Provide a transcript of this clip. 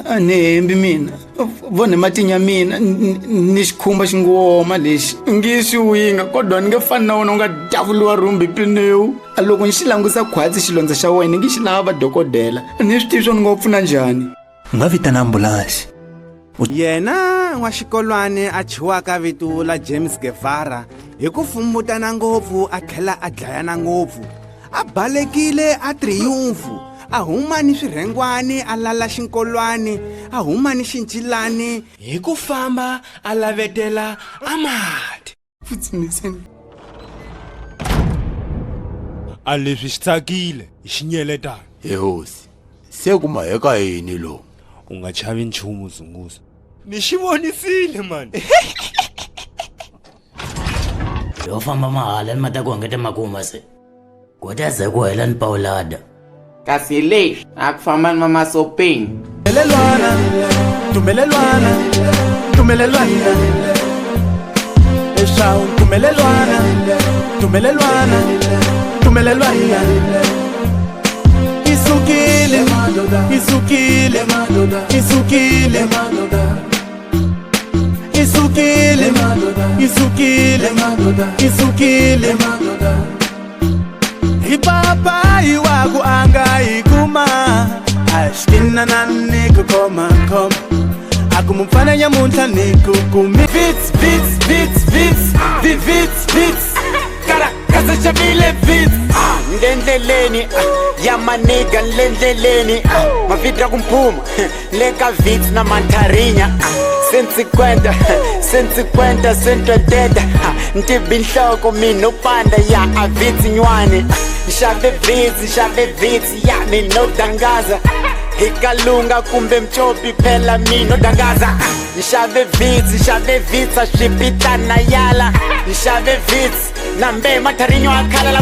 Anembi mina vone matinya mina nishikhumba xingoma lexi ngixuwinga kodwa ni nge fani na wona u nga davuluwa rumbi plineu loko ni xi langusa khwatsi xilondza xa wena ngi xi lava dokodela ni swi tivi swo ni nga pfuna njhani u nga vitana ambulansi. Yena n'waxikolwane a chiwaka vito la James Guevara hi ku fumutana ngopfu a tlhela a dlayana ngopfu a balekile a triyumfu a huma ni swirhengwani a lala xinkolwani a huma ni xincilani hi ku famba a lavetela a mati pfutsumiseni a leswi swi tsakile hi xinyeletana. He hosi se ku maheka yini lo U nga chavi nchumu Zunguza, ni xi vonisile mani. Yo famba mahala ni mata ku hungeta makuma se ku ta ze ku hela ni Paulada kasi lexi a ku famba ni mama Sopeng tumelelwana eshawu tumelelwana isukile ipapa iwaku anga ikuma ashkina nani kukoma akumufana nyamunta nikukumi vits kara kasa chabile vits ndendleleni ya maniga ndendleleni mavitra kumphuma leka vits na mantarinya sensi kwenta sentodeda ntibinhloko mina upanda ya avitsi nywani shave vits ya mina dangaza hikalunga kumbe mchopi phela mina dangaza shave vits ashipitana yala shave vits nambe matarinya akhala la